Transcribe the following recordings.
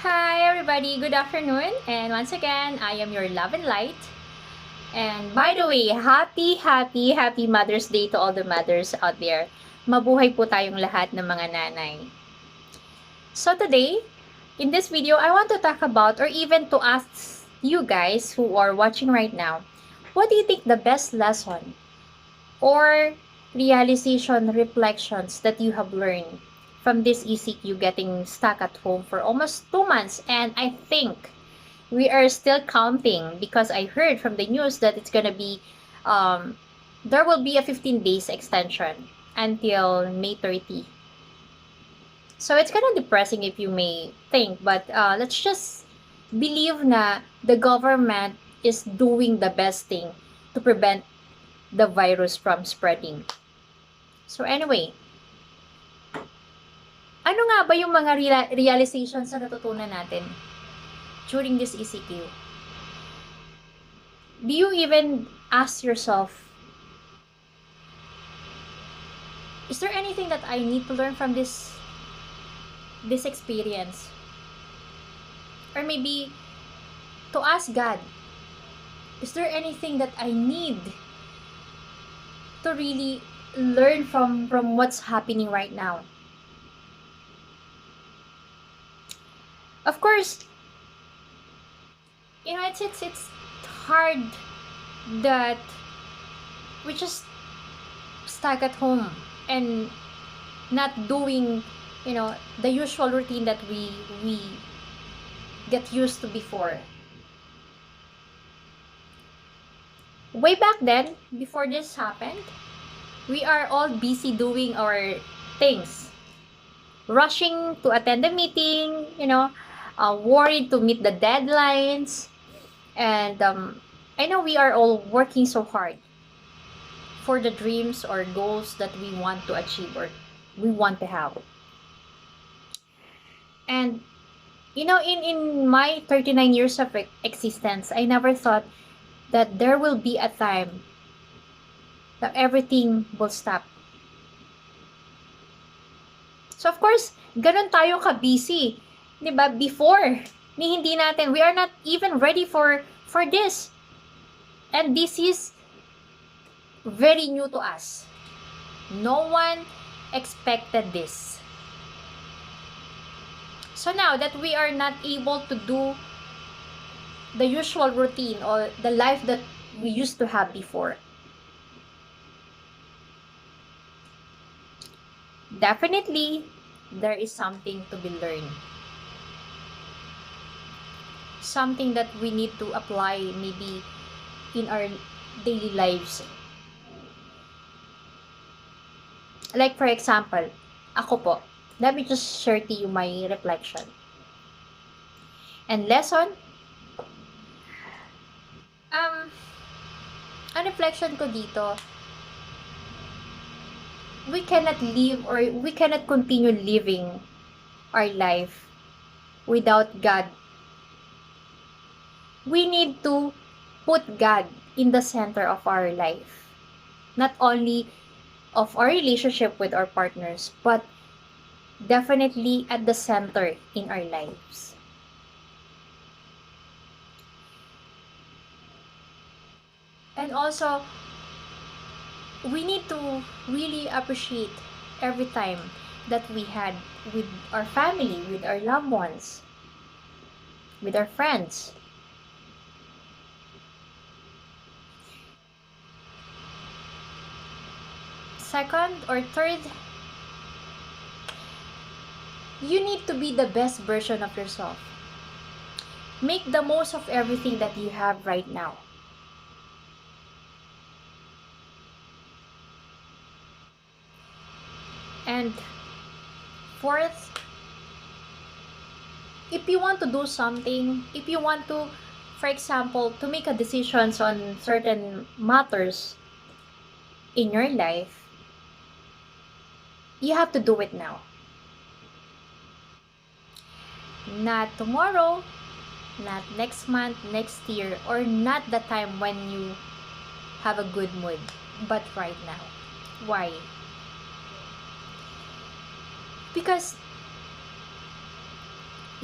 Hi everybody, good afternoon. And once again, I am your love and light. And by the way, happy Mother's Day to all the mothers out there. Mabuhay po tayong lahat ng mga nanay. So today, in this video, I want to talk about or even to ask you guys who are watching right now, what do you think the best lesson or realization reflections that you have learned from this ECQ getting stuck at home for almost 2 months? And I think we are still counting because I heard from the news that it's gonna be there will be a 15 days extension until May 30. So it's kind of depressing if you may think, but let's just believe na the government is doing the best thing to prevent the virus from spreading. So anyway, ano nga ba yung mga realizations na natutunan natin during this ECQ? Do you even ask yourself, is there anything that I need to learn from this experience? Or maybe to ask God, is there anything that I need to really learn from what's happening right now? Of course, you know, it's hard that we just stuck at home and not doing, you know, the usual routine that we get used to before. Way back then, before this happened, we are all busy doing our things, rushing to attend the meeting, you know, worried to meet the deadlines, and I know we are all working so hard for the dreams or goals that we want to achieve or we want to have. And you know, in my 39 years of existence, I never thought that there will be a time that everything will stop. So of course, ganun tayo ka-busy, 'di ba? Before, hindi natin, we are not even ready for this. And this is very new to us. No one expected this. So now that we are not able to do the usual routine or the life that we used to have before, definitely there is something to be learned. Something that we need to apply maybe in our daily lives. Like for example, ako po, let me just share to you my reflection. And lesson, ang reflection ko dito, we cannot live or we cannot continue living our life without God. We need to put God in the center of our life. Not only of our relationship with our partners, but definitely at the center in our lives. And also, we need to really appreciate every time that we had with our family, with our loved ones, with our friends. Second or third, you need to be the best version of yourself. Make the most of everything that you have right now. And fourth, if you want to do something, if you want to, for example, to make a decisions on certain matters in your life, you have to do it now. Not tomorrow, not next month, next year, or not the time when you have a good mood, but right now. Why? Because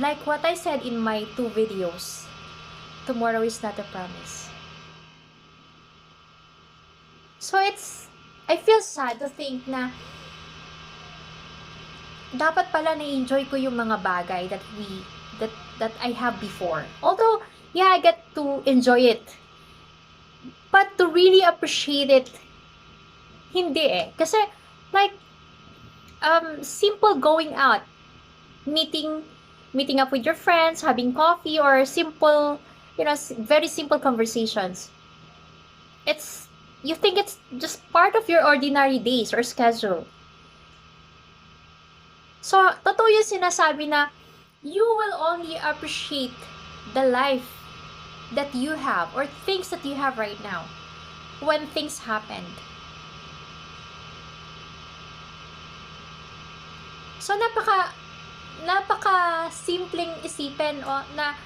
Like what I said in my 2 videos, tomorrow is not a promise. So I feel sad to think na dapat pala na-enjoy ko yung mga bagay that I have before. Although, yeah, I get to enjoy it. But to really appreciate it, hindi eh. Kasi, like, simple going out, meeting up with your friends, having coffee, or simple, very simple conversations. You think it's just part of your ordinary days or schedule. So, totoo yung sinasabi na you will only appreciate the life that you have or things that you have right now when things happened. So, napaka simpleng isipin na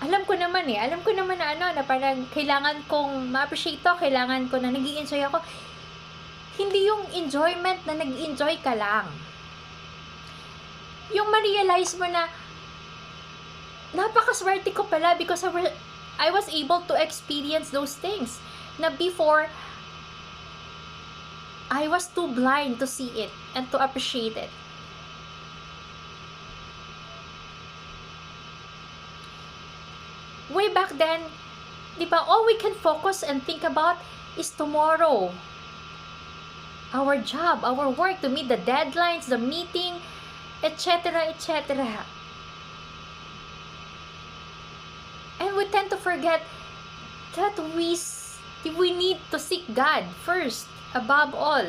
alam ko naman na parang kailangan kong ma-appreciate to, kailangan ko na nag-i-enjoy ako. Hindi yung enjoyment na nag-enjoy ka lang. Yung ma-realize mo na napakaswerte ko pala because I was able to experience those things na before I was too blind to see it and to appreciate it. Way back then, di ba, all we can focus and think about is tomorrow. Our job, our work, to meet the deadlines, the meeting, etc., etc. And we tend to forget that we need to seek God first, above all.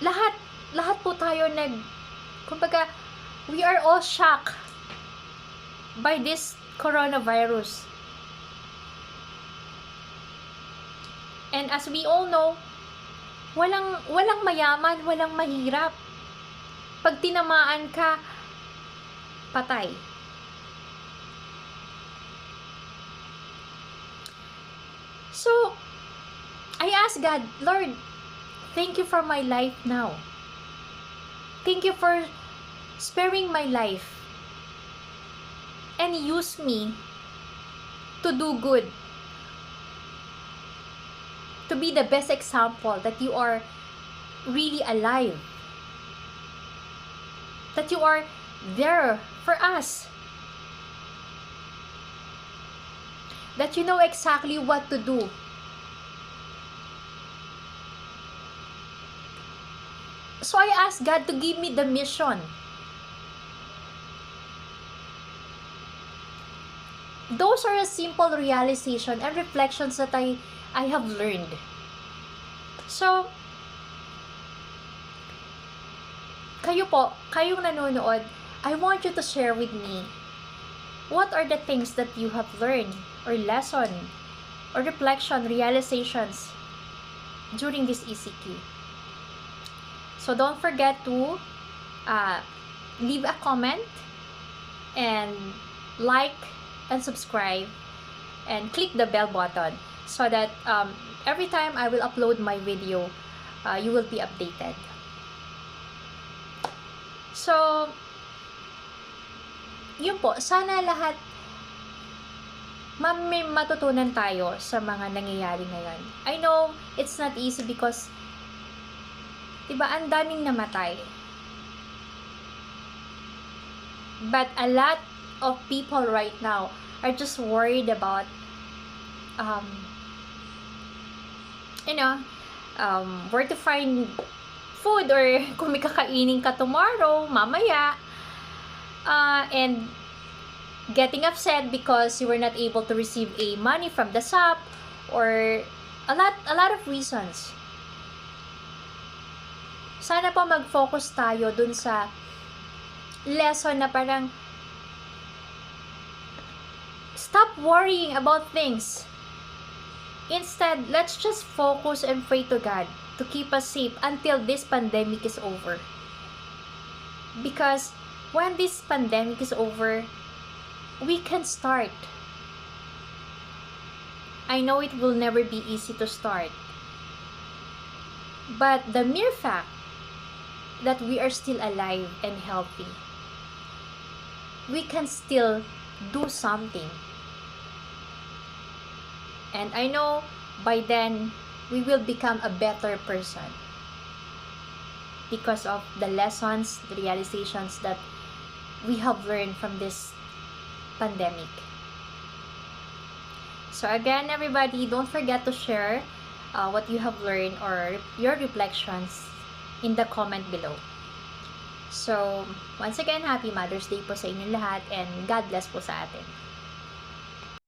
Lahat po tayo kumbaga, we are all shocked by this coronavirus. And as we all know, walang mayaman, walang mahirap. Pag tinamaan ka, patay. So, I ask God, Lord, thank you for my life now. Thank you for sparing my life. And use me to do good. To be the best example that you are really alive. That you are there for us. That you know exactly what to do. So I ask God to give me the mission. Those are a simple realization and reflections that I have learned. So, kayong nanonood, I want you to share with me what are the things that you have learned or lesson or reflection, realizations during this ECQ. So, don't forget to leave a comment and like and subscribe and click the bell button so that every time I will upload my video, you will be updated. So, yun po, sana lahat may matutunan tayo sa mga nangyayari ngayon. I know it's not easy because diba, ang daming namatay. But a lot of people right now are just worried about where to find food or kung may kakainin ka tomorrow, mamaya, and getting upset because you were not able to receive a money from the shop or a lot of reasons. Sana po mag-focus tayo dun sa lesson na parang stop worrying about things. Instead, let's just focus and pray to God to keep us safe until this pandemic is over. Because when this pandemic is over, we can start. I know it will never be easy to start. But the mere fact that we are still alive and healthy, we can still do something. And I know by then, we will become a better person because of the lessons, the realizations that we have learned from this pandemic. So again, everybody, don't forget to share what you have learned or your reflections in the comment below. So, once again, Happy Mother's Day po sa inyong lahat and God bless po sa atin.